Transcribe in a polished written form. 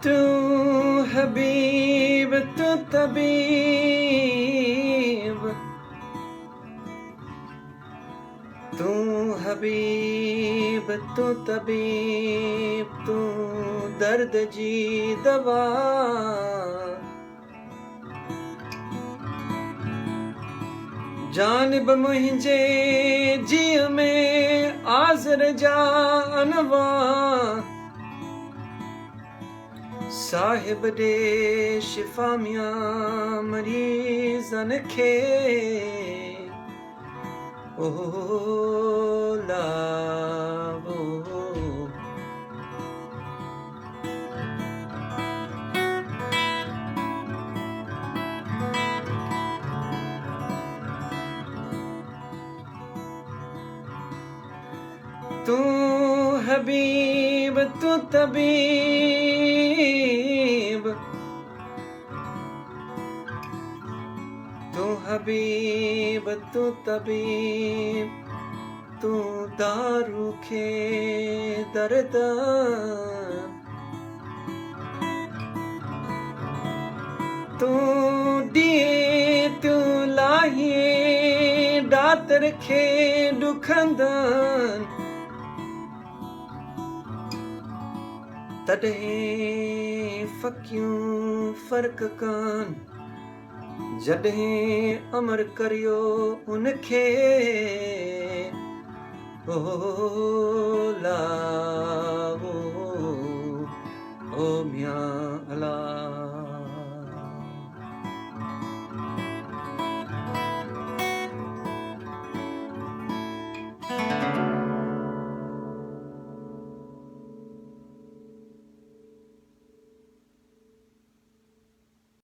तू हबीब तू तबीब, तू हबीब तू तबीब, तू दर्द जी दवा। जानब मुंहिंजे जीअ में आज़र जा अनवा, साहिब दे शिफ़ा मियां मरीज़न खे। ओ लावो तू हबीब तू तबीब, तू हबीब तू तबीब, तू दारू खे दर्द। तू दिए तू लाहिए डातर खे दुखंदन, तॾहिं फ़क़ियूं फ़र्क़ कान, जॾहिं अमर करियो उनखे। ओ लावो ओ मियां